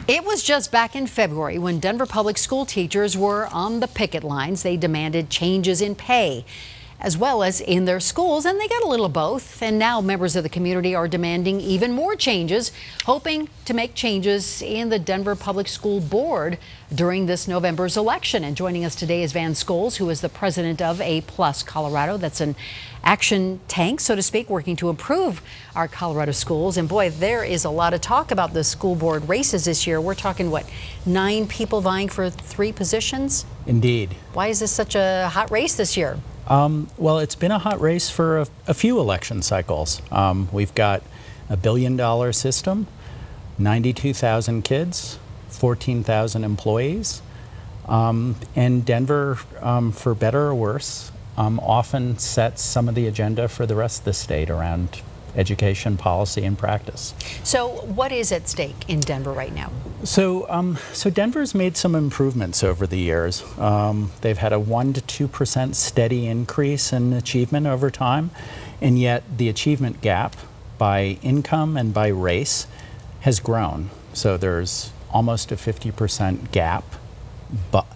It was just back in February when Denver public school teachers were on the picket lines. They demanded changes in pay as well as in their schools, and they got a little of both. And now members of the community are demanding even more changes, hoping to make changes in the Denver Public School Board during this November's election. And joining us today is Van Scholes, who is the president of A+ Colorado. That's an action tank, so to speak, working to improve our Colorado schools. And boy, there is a lot of talk about the school board races this year. We're talking, what, 9 people vying for 3 positions? Indeed. Why is this such a hot race this year? Well, it's been a hot race for a few election cycles. We've got a $1 billion system, 92,000 kids, 14,000 employees, and Denver, for better or worse, often sets some of the agenda for the rest of the state around education, policy, and practice. So what is at stake in Denver right now? So Denver's made some improvements over the years. They've had a 1 to 2% steady increase in achievement over time, and yet the achievement gap by income and by race has grown. So there's almost a 50% gap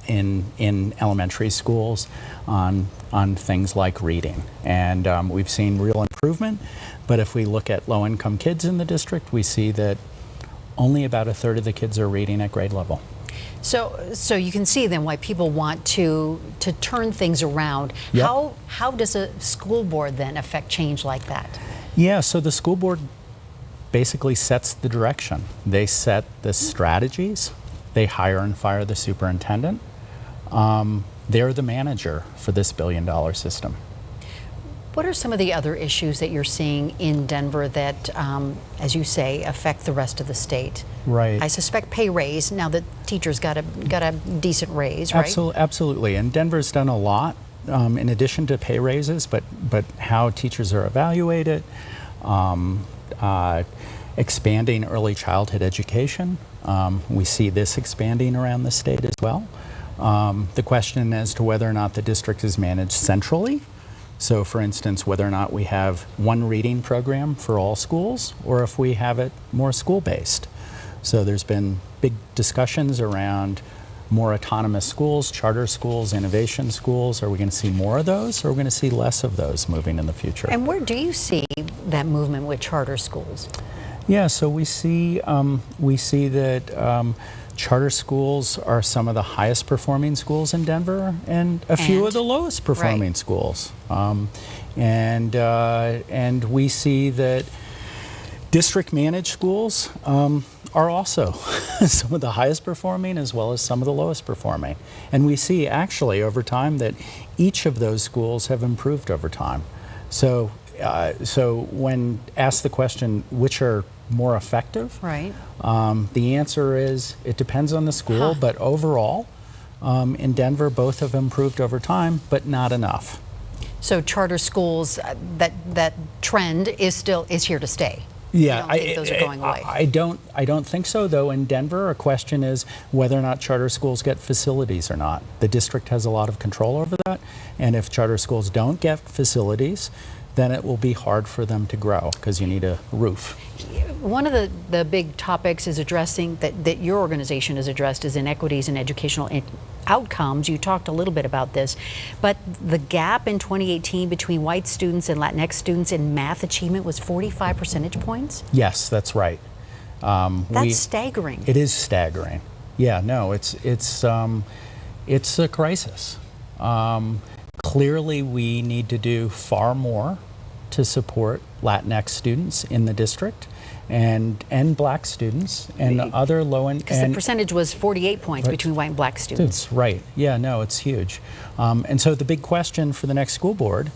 in elementary schools on things like reading. And we've seen real improvement, but if we look at low-income kids in the district, we see that only about 1/3 of the kids are reading at grade level. So you can see then why people want to turn things around. Yep. How does a school board then affect change like that? Yeah, so the school board basically sets the direction. They set the strategies. They hire and fire the superintendent. They're the manager for this $1 billion system. What are some of the other issues that you're seeing in Denver that, as you say, affect the rest of the state? Right. I suspect pay raise, now that teachers got a decent raise, right? Absolutely. And Denver's done a lot in addition to pay raises, but how teachers are evaluated, expanding early childhood education. We see this expanding around the state as well. The question as to whether or not the district is managed centrally. So for instance, whether or not we have one reading program for all schools or if we have it more school-based. So there's been big discussions around more autonomous schools, charter schools, innovation schools. Are we going to see more of those or are we going to see less of those moving in the future? And where do you see that movement with charter schools? Yeah, so we see that charter schools are some of the highest performing schools in Denver and a few of the lowest performing schools. And we see that district managed schools are also some of the highest performing as well as some of the lowest performing. And we see actually over time that each of those schools have improved over time. So when asked the question, which are more effective? Right. The answer is it depends on the school, but overall, in Denver, both have improved over time, but not enough. So charter schools, that trend is here to stay. Yeah, I don't think those are going away. I don't think so, though. In Denver, a question is whether or not charter schools get facilities or not. The district has a lot of control over that, and if charter schools don't get facilities, then it will be hard for them to grow because you need a roof. One of the big topics is addressing that your organization has addressed is inequities in educational outcomes. You talked a little bit about this, but the gap in 2018 between white students and Latinx students in math achievement was 45 percentage points? Yes, that's right. That's staggering. It is staggering. Yeah, no, it's a crisis. Clearly, we need to do far more to support Latinx students in the district and black students and other low-income. Because the percentage was 48 points between white and black students. Right. Yeah, no, it's huge. And so the big question for the next school board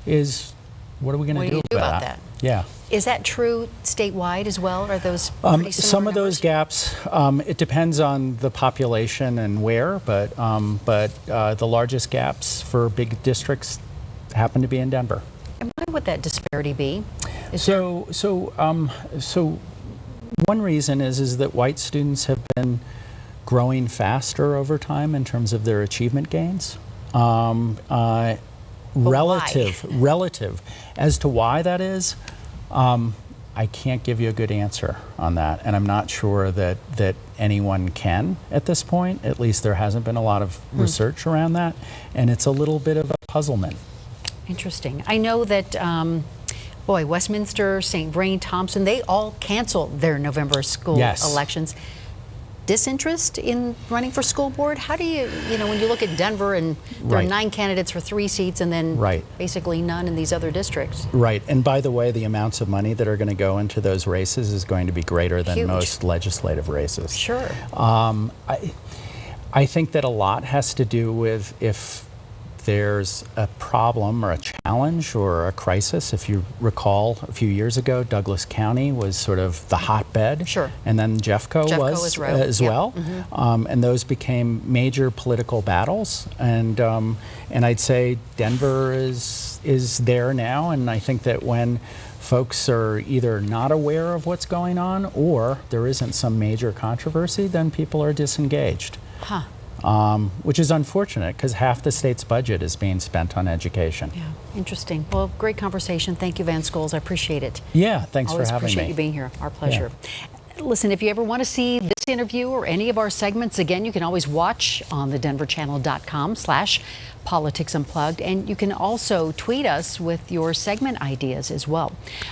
is, what are we going to do about that? Yeah. Is that true statewide as well? Are those pretty similar some of those gaps, it depends on the population and where, but the largest gaps for big districts happen to be in Denver. And why would that disparity be? So one reason is that white students have been growing faster over time in terms of their achievement gains. Relative as to why that is, I can't give you a good answer on that, and I'm not sure that anyone can at this point. At least there hasn't been a lot of research around that, and it's a little bit of a puzzlement. Interesting. I know that, Westminster, St. Vrain, Thompson, they all canceled their November school elections. Disinterest in running for school board? How do you, when you look at Denver and there are 9 candidates for 3 seats and then basically none in these other districts? Right. And by the way, the amounts of money that are going to go into those races is going to be greater than most legislative races. Sure. I think that a lot has to do with if there's a problem or a challenge or a crisis. If you recall, a few years ago, Douglas County was sort of the hotbed. Sure. And then Jeffco was as well. And those became major political battles. And I'd say Denver is there now. And I think that when folks are either not aware of what's going on or there isn't some major controversy, then people are disengaged. Huh. Which is unfortunate because half the state's budget is being spent on education. Yeah, interesting. Well, great conversation. Thank you, Van Scholes. I appreciate it. Yeah, thanks for having me. Always appreciate you being here. Our pleasure. Yeah. Listen, if you ever want to see this interview or any of our segments again, you can always watch on thedenverchannel.com/Politics Unplugged, and you can also tweet us with your segment ideas as well.